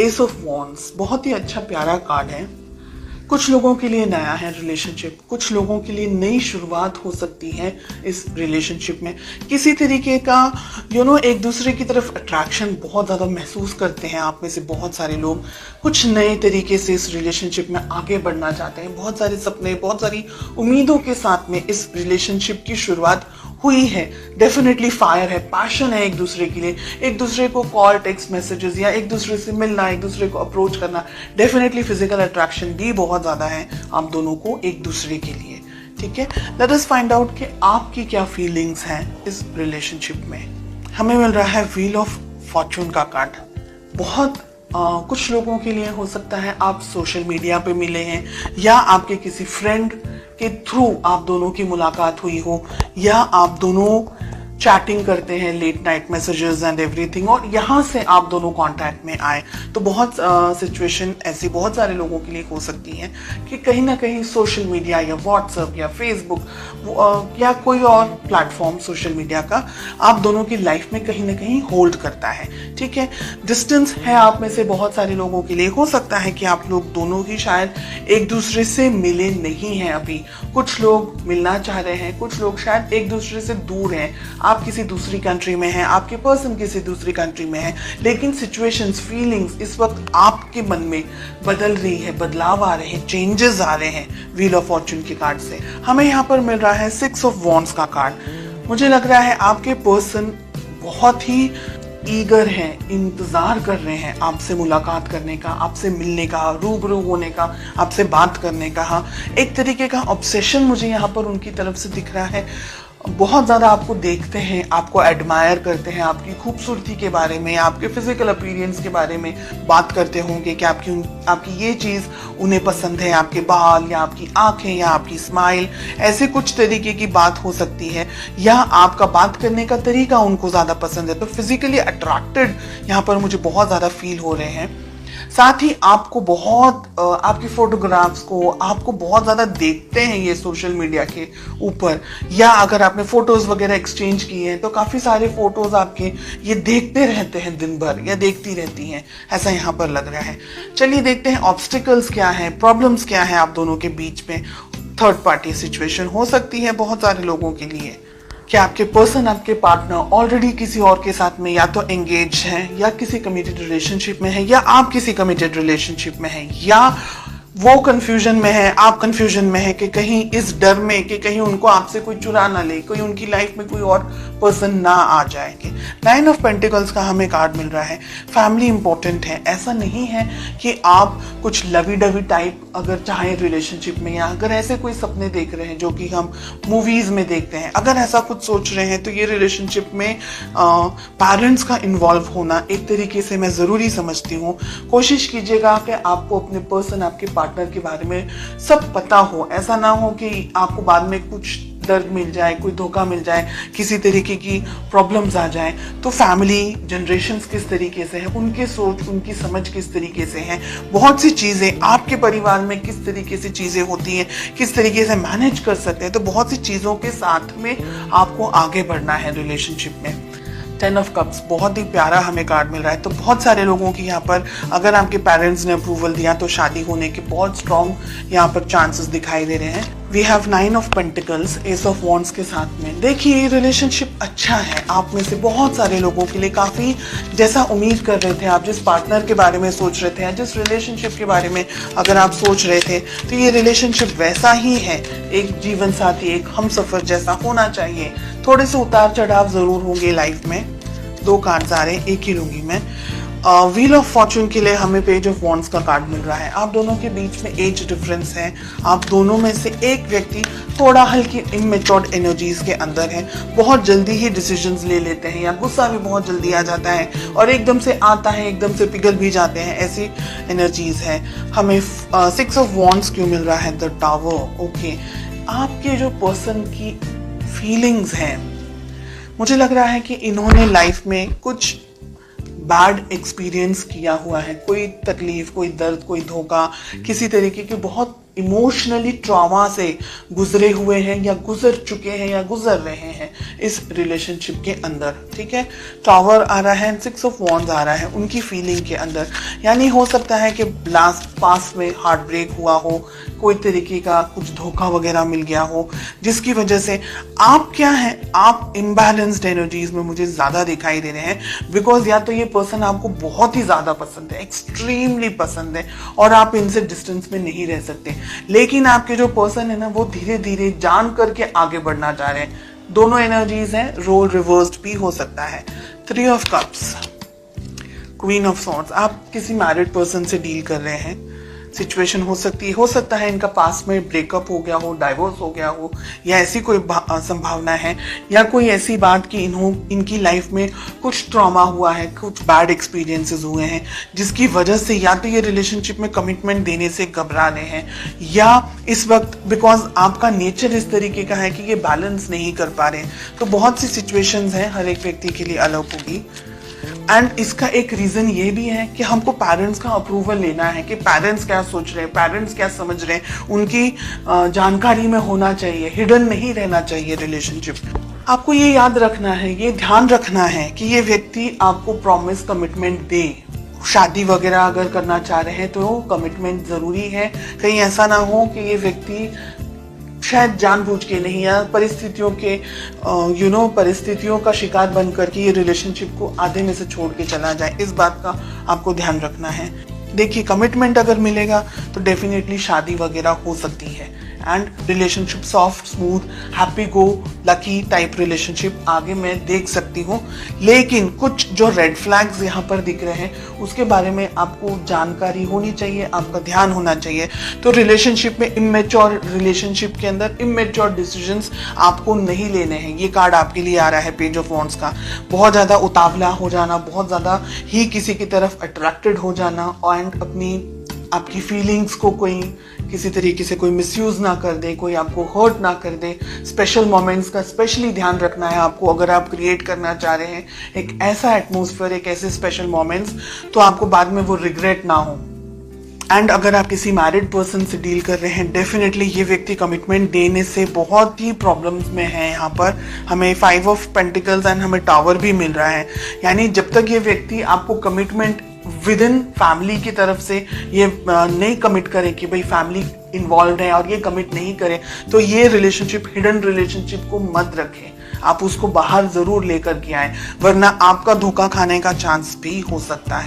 S of wands बहुत ही अच्छा प्यारा कार्ड है। कुछ लोगों के लिए नया है रिलेशनशिप, कुछ लोगों के लिए नई शुरुआत हो सकती है इस रिलेशनशिप में। किसी तरीके का एक दूसरे की तरफ अट्रैक्शन बहुत ज़्यादा महसूस करते हैं आप में से बहुत सारे लोग। कुछ नए तरीके से इस रिलेशनशिप में आगे बढ़ना चाहते हैं। बहुत सारे सपने, बहुत सारी उम्मीदों के साथ में इस रिलेशनशिप की शुरुआत हुई है। डेफिनेटली फायर है, पैशन है एक दूसरे के लिए, एक दूसरे को कॉल, टेक्स्ट मैसेजेस या एक दूसरे से मिलना, एक दूसरे को अप्रोच करना। डेफिनेटली फिजिकल अट्रैक्शन भी बहुत ज़्यादा है आप दोनों को एक दूसरे के लिए। ठीक है, लेट अस फाइंड आउट कि आपकी क्या फीलिंग्स हैं इस रिलेशनशिप में। हमें मिल रहा है व्हील ऑफ फॉर्चून का कार्ड। बहुत कुछ लोगों के लिए हो सकता है आप सोशल मीडिया पे मिले हैं या आपके किसी फ्रेंड के थ्रू आप दोनों की मुलाकात हुई हो, या आप दोनों चैटिंग करते हैं, late night messages and everything, और यहाँ से आप दोनों कांटेक्ट में आए। तो बहुत सिचुएशन ऐसी बहुत सारे लोगों के लिए हो सकती है कि कहीं ना कहीं सोशल मीडिया या व्हाट्सएप या फेसबुक या कोई और प्लेटफॉर्म सोशल मीडिया का आप दोनों की लाइफ में कहीं ना कहीं होल्ड करता है। ठीक है, डिस्टेंस है आप में से बहुत सारे लोगों के लिए। हो सकता है कि आप लोग दोनों ही शायद एक दूसरे से मिले नहीं हैं अभी। कुछ लोग मिलना चाह रहे हैं, कुछ लोग शायद एक दूसरे से दूर हैं। आप किसी दूसरी कंट्री में हैं, आपके पर्सन किसी दूसरी कंट्री में है, लेकिन सिचुएशंस, फीलिंग्स इस वक्त आपके मन में बदल रही है, बदलाव आ रहे हैं, चेंजेस आ रहे हैं व्हील ऑफ फॉर्चून के कार्ड से। हमें यहाँ पर मिल रहा है 6 ऑफ वॉन्ड्स का कार्ड। मुझे लग रहा है आपके पर्सन बहुत ही ईगर हैं, इंतजार कर रहे हैं आपसे मुलाकात करने का, आपसे मिलने का, रूबरू होने का, आपसे बात करने का। एक तरीके का ऑब्सेशन मुझे यहाँ पर उनकी तरफ से दिख रहा है। बहुत ज़्यादा आपको देखते हैं, आपको एडमायर करते हैं, आपकी खूबसूरती के बारे में, आपके फिजिकल अपीयरेंस के बारे में बात करते होंगे कि आपकी ये चीज़ उन्हें पसंद है, आपके बाल या आपकी आंखें या आपकी स्माइल, ऐसे कुछ तरीके की बात हो सकती है, या आपका बात करने का तरीका उनको ज़्यादा पसंद है। तो फिजिकली अट्रैक्टेड यहाँ पर मुझे बहुत ज़्यादा फील हो रहे हैं। साथ ही आपको बहुत आपकी फोटोग्राफ्स को आपको बहुत ज़्यादा देखते हैं ये सोशल मीडिया के ऊपर, या अगर आपने फोटोज़ वगैरह एक्सचेंज किए हैं तो काफ़ी सारे फोटोज़ आपके ये देखते रहते हैं दिन भर, या देखती रहती हैं, ऐसा यहाँ पर लग रहा है। चलिए देखते हैं ऑब्स्टिकल्स क्या हैं, प्रॉब्लम्स क्या हैं आप दोनों के बीच में। थर्ड पार्टी सिचुएशन हो सकती है बहुत सारे लोगों के लिए। क्या आपके पर्सन, आपके पार्टनर ऑलरेडी किसी और के साथ में या तो एंगेज हैं, या किसी कमिटेड रिलेशनशिप में है, या आप किसी कमिटेड रिलेशनशिप में हैं, या वो कंफ्यूजन में है, आप कंफ्यूजन में है कि कहीं इस डर में कि कहीं उनको आपसे कोई चुरा ना ले, कोई उनकी लाइफ में कोई और पर्सन ना आ जाएंगे। 9 ऑफ पेंटिकल्स का हमें कार्ड मिल रहा है। फैमिली इंपॉर्टेंट है। ऐसा नहीं है कि आप कुछ लवी डवी टाइप अगर चाहें रिलेशनशिप में, या अगर ऐसे कोई सपने देख रहे हैं जो कि हम मूवीज में देखते हैं, अगर ऐसा कुछ सोच रहे हैं तो ये रिलेशनशिप में पेरेंट्स का इन्वॉल्व होना एक तरीके से मैं ज़रूरी समझती हूँ। कोशिश कीजिएगा कि आपको अपने पर्सन, आपके पार्टनर के बारे में सब पता हो। ऐसा ना हो कि आपको बाद में कुछ दर्द मिल जाए, कोई धोखा मिल जाए, किसी तरीके की प्रॉब्लम्स आ जाए। तो फैमिली जनरेशन्स किस तरीके से है, उनके सोच, उनकी समझ किस तरीके से है, बहुत सी चीज़ें आपके परिवार में किस तरीके से चीज़ें होती हैं, किस तरीके से मैनेज कर सकते हैं। तो बहुत सी चीज़ों के साथ में आपको आगे बढ़ना है रिलेशनशिप में। 10 ऑफ कप्स बहुत ही प्यारा हमें कार्ड मिल रहा है। तो बहुत सारे लोगों की यहाँ पर अगर आपके पेरेंट्स ने अप्रूवल दिया तो शादी होने के बहुत स्ट्रॉन्ग यहाँ पर चांसेस दिखाई दे रहे हैं। We have 9 of pentacles, ace of wands के साथ में। देखिए रिलेशनशिप अच्छा है आप में से बहुत सारे लोगों के लिए, काफ़ी जैसा उम्मीद कर रहे थे आप, जिस पार्टनर के बारे में सोच रहे थे या जिस रिलेशनशिप के बारे में अगर आप सोच रहे थे, तो ये रिलेशनशिप वैसा ही है। एक जीवन साथी, एक हमसफर जैसा होना चाहिए। थोड़े से उतार चढ़ाव ज़रूर होंगे लाइफ में। 2 कार्ड्स आ रहे हैं, एक ही लूँगी मैं। व्हील ऑफ फॉर्चून के लिए हमें पेज ऑफ वॉन्ड्स का कार्ड मिल रहा है। आप दोनों के बीच में एज डिफरेंस है। आप दोनों में से एक व्यक्ति थोड़ा हल्की इमेच्योर्ड एनर्जीज के अंदर है, बहुत जल्दी ही डिसीजंस ले लेते हैं, या गुस्सा भी बहुत जल्दी आ जाता है और एकदम से आता है, एकदम से पिघल भी जाते हैं, ऐसी एनर्जीज है। हमें 6 ऑफ वॉन्ड्स क्यों मिल रहा है? The tower. ओके, आपके जो पर्सन की फीलिंग्स हैं, मुझे लग रहा है कि इन्होंने लाइफ में कुछ बैड एक्सपीरियंस किया हुआ है, कोई तकलीफ, कोई दर्द, कोई धोखा, किसी तरीके की बहुत इमोशनली ट्रॉमा से गुजरे हुए हैं या गुजर चुके हैं या गुजर रहे हैं इस रिलेशनशिप के अंदर। ठीक है, टावर आ रहा है, 6 ऑफ वॉन्ड्स आ रहा है उनकी फीलिंग के अंदर। यानी हो सकता है कि लास्ट पास में हार्ट ब्रेक हुआ हो, कोई तरीके का कुछ धोखा वगैरह मिल गया हो, जिसकी वजह से आप क्या है, आप इम्बैलेंस्ड एनर्जीज में मुझे ज्यादा दिखाई दे रहे हैं। बिकॉज या तो ये पर्सन आपको बहुत ही ज्यादा पसंद है, एक्सट्रीमली पसंद है, और आप इनसे डिस्टेंस में नहीं रह सकते, लेकिन आपके जो पर्सन है ना वो धीरे धीरे जान करके आगे बढ़ना चाह रहे हैं। दोनों एनर्जीज हैं, रोल रिवर्स्ड भी हो सकता है। 3 of cups, queen of swords, आप किसी मैरिड पर्सन से डील कर रहे हैं। सिचुएशन हो सकता है इनका पास में ब्रेकअप हो गया हो, डाइवोर्स हो गया हो, या ऐसी कोई संभावना है, या कोई ऐसी बात कि इनकी लाइफ में कुछ ट्रॉमा हुआ है, कुछ बैड एक्सपीरियंसेस हुए हैं, जिसकी वजह से या तो ये रिलेशनशिप में कमिटमेंट देने से घबरा रहे हैं, या इस वक्त बिकॉज आपका नेचर इस तरीके का है कि ये बैलेंस नहीं कर पा रहे। तो बहुत सी सिचुएशंस हैं, हर एक व्यक्ति के लिए अलग होगी। एंड इसका एक रीजन ये भी है कि हमको पेरेंट्स का अप्रूवल लेना है कि पेरेंट्स क्या सोच रहे हैं, पेरेंट्स क्या समझ रहे हैं, उनकी जानकारी में होना चाहिए, हिडन नहीं रहना चाहिए रिलेशनशिप। आपको ये याद रखना है, ये ध्यान रखना है कि ये व्यक्ति आपको प्रॉमिस कमिटमेंट दे। शादी वगैरह अगर करना चाह रहे हैं तो कमिटमेंट जरूरी है। कहीं ऐसा ना हो कि ये व्यक्ति शायद जानबूझ के नहीं, या परिस्थितियों के परिस्थितियों का शिकार बन करके ये रिलेशनशिप को आधे में से छोड़ के चला जाए। इस बात का आपको ध्यान रखना है। देखिए, कमिटमेंट अगर मिलेगा तो डेफिनेटली शादी वगैरह हो सकती है, and relationship soft, smooth, happy go lucky type relationship आगे मैं देख सकती हूँ। लेकिन कुछ जो रेड फ्लैग्स यहाँ पर दिख रहे हैं उसके बारे में आपको जानकारी होनी चाहिए, आपका ध्यान होना चाहिए। तो रिलेशनशिप में इमेच्योर, रिलेशनशिप के अंदर इमेच्योर डिसीजंस आपको नहीं लेने हैं। ये कार्ड आपके लिए आ रहा है, पेज ऑफ वॉन्ड्स का। बहुत ज़्यादा उतावला हो जाना, बहुत ज़्यादा ही किसी की तरफ अट्रैक्टेड हो जाना, एंड आपकी फीलिंग्स को कोई किसी तरीके से कोई मिसयूज ना कर दे, कोई आपको हर्ट ना कर दे। स्पेशल मोमेंट्स का स्पेशली ध्यान रखना है आपको। अगर आप क्रिएट करना चाह रहे हैं एक ऐसा एटमॉस्फेयर, एक ऐसे स्पेशल मोमेंट्स, तो आपको बाद में वो रिग्रेट ना हो। एंड अगर आप किसी मैरिड पर्सन से डील कर रहे हैं, डेफिनेटली ये व्यक्ति कमिटमेंट देने से बहुत ही प्रॉब्लम्स में है। यहाँ पर हमें 5 ऑफ पेंटिकल्स एंड हमें टावर भी मिल रहा है। यानी जब तक ये व्यक्ति आपको कमिटमेंट विद इन फैमिली की तरफ से ये नहीं कमिट करे कि भाई फैमिली इन्वॉल्व है और ये कमिट नहीं करे, तो ये रिलेशनशिप, हिडन रिलेशनशिप को मत रखें। आप उसको बाहर जरूर लेकर के आए, वरना आपका धोखा खाने का चांस भी हो सकता है।